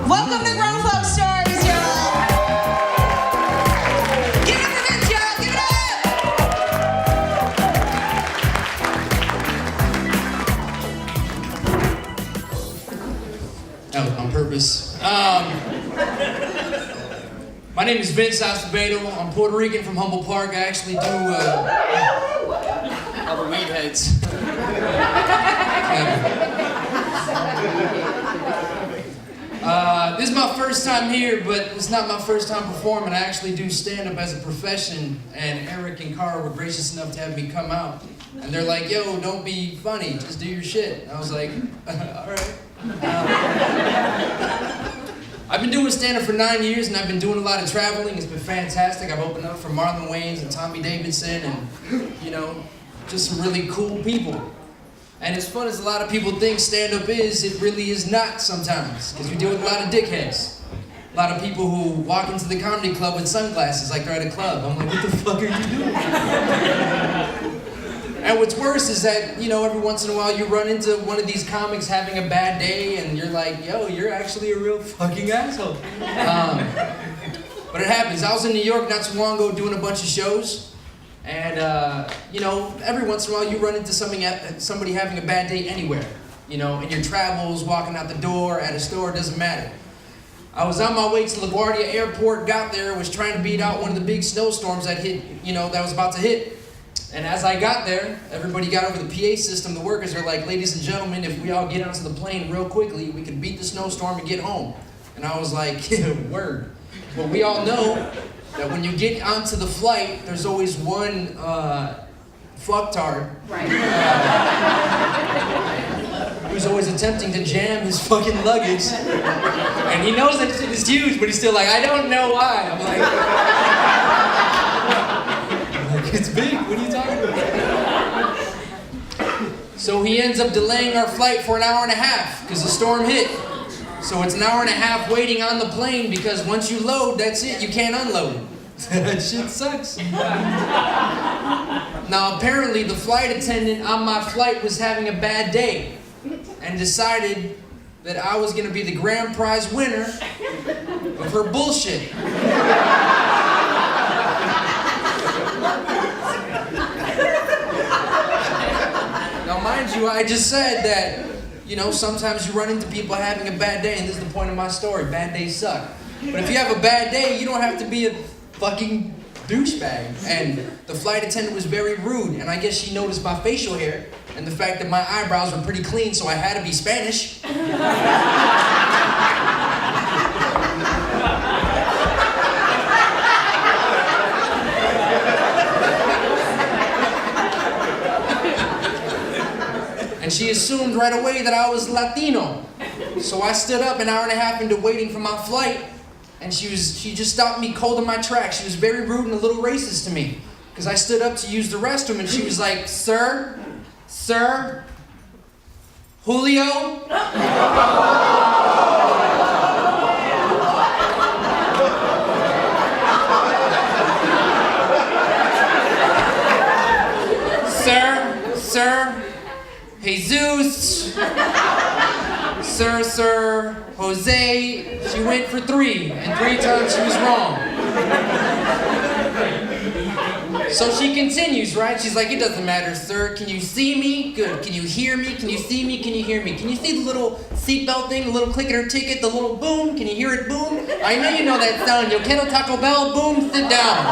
Welcome to Grown Folk Stories, y'all. Give it up for Vince, y'all. Give it up. That was on purpose. My name is Vince Acevedo. I'm Puerto Rican from Humboldt Park. I actually do all the weed heads. This is my first time here, but it's not my first time performing. I actually do stand-up as a profession, and Eric and Cara were gracious enough to have me come out. And they're like, yo, don't be funny, just do your shit. And I was like, all right. I've been doing stand-up for 9 years, and I've been doing a lot of traveling. It's been fantastic. I've opened up for Marlon Wayans and Tommy Davidson and, you know, just some really cool people. And as fun as a lot of people think stand-up is, it really is not sometimes, because we deal with a lot of dickheads. A lot of people who walk into the comedy club with sunglasses like they're at a club. I'm like, what the fuck are you doing? And what's worse is that, you know, every once in a while you run into one of these comics having a bad day and you're like, yo, you're actually a real fucking asshole. But it happens. I was in New York not too long ago doing a bunch of shows. And, you know, every once in a while you run into somebody having a bad day anywhere. You know, in your travels, walking out the door, at a store, doesn't matter. I was on my way to LaGuardia Airport, got there, was trying to beat out one of the big snowstorms that hit, you know, that was about to hit. And as I got there, everybody got over the PA system. The workers are like, ladies and gentlemen, if we all get onto the plane real quickly, we can beat the snowstorm and get home. And I was like, yeah, word. But we all know that when you get onto the flight, there's always one fucktard. Right. Who's always attempting to jam his fucking luggage. And he knows that shit is huge, but he's still like, I don't know why. I'm like, it's big, what are you talking about? So he ends up delaying our flight for an hour and a half, because the storm hit. So it's an hour and a half waiting on the plane, because once you load, that's it, you can't unload it. That shit sucks. Now apparently the flight attendant on my flight was having a bad day and decided that I was gonna be the grand prize winner of her bullshit. Now mind you, I just said that, you know, sometimes you run into people having a bad day, and this is the point of my story, bad days suck. But if you have a bad day, you don't have to be a fucking douchebag. And the flight attendant was very rude, and I guess she noticed my facial hair and the fact that my eyebrows were pretty clean, so I had to be Spanish. And she assumed right away that I was Latino. So I stood up an hour and a half into waiting for my flight, and she just stopped me cold in my tracks. She was very rude and a little racist to me, because I stood up to use the restroom, and she was like, Sir, Julio? Sir, Jesus, Sir, Jose. She went for 3, and 3 times she was wrong. So she continues, right? She's like, it doesn't matter, sir. Can you see me? Good. Can you hear me? Can you see me? Can you hear me? Can you see the little seatbelt thing, the little click in her ticket, the little boom? Can you hear it boom? I know you know that sound. Yo quiero Taco Bell, boom, sit down.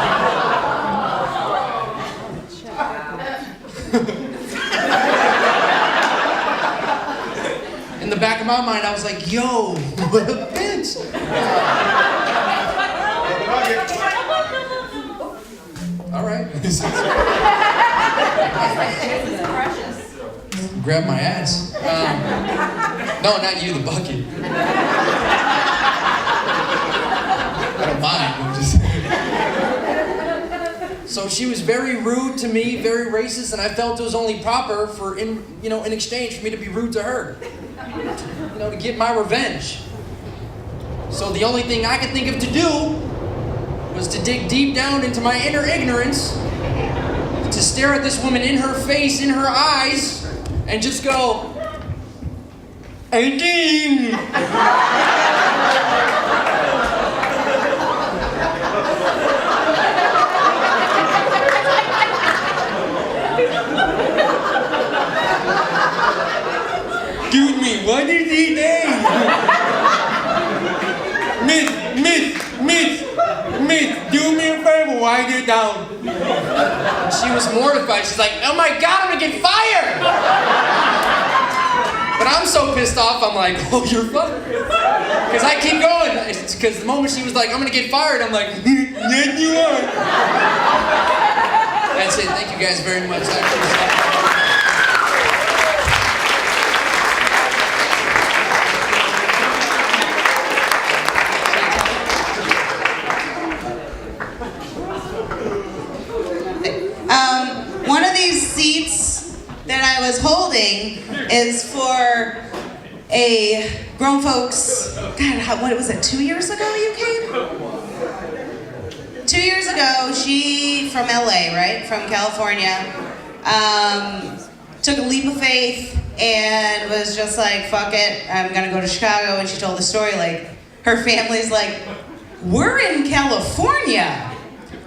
In the back of my mind, I was like, yo, what a bitch. All right. Grab my ass. No, not you, the bucket. I don't mind. I'm just... So she was very rude to me, very racist, and I felt it was only proper for, in exchange for me to be rude to her. You know, to get my revenge. So the only thing I could think of to do was to dig deep down into my inner ignorance, to stare at this woman in her face, in her eyes, and just go, 18! Wind it down. And she was mortified. She's like, oh my God, I'm gonna get fired! But I'm so pissed off, I'm like, oh, you're funny. Because I keep going. Because the moment she was like, I'm gonna get fired, I'm like, yeah, you are. That's it. Thank you guys very much. I appreciate it. One of these seats that I was holding is for a grown folks. God, what was it? 2 years ago you came? 2 years ago, she from LA, right? From California, took a leap of faith and was just like, "Fuck it, I'm gonna go to Chicago." And she told the story like, her family's like, "We're in California.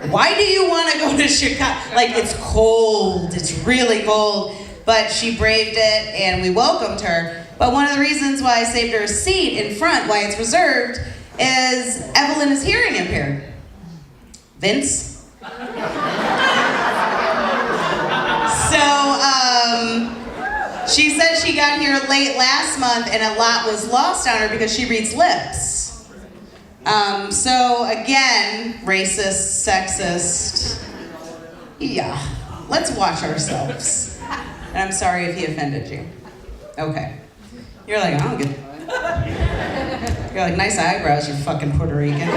Why do you want to go to Chicago? Like, it's cold, it's really cold." But she braved it and we welcomed her. But one of the reasons why I saved her a seat in front, why it's reserved, is Evelyn is hearing impaired. Vince? So, she said she got here late last month and a lot was lost on her because she reads lips. So again, racist, sexist, yeah, let's watch ourselves. And I'm sorry if he offended you. Okay. You're like, I don't get it. You're like, nice eyebrows, you fucking Puerto Rican.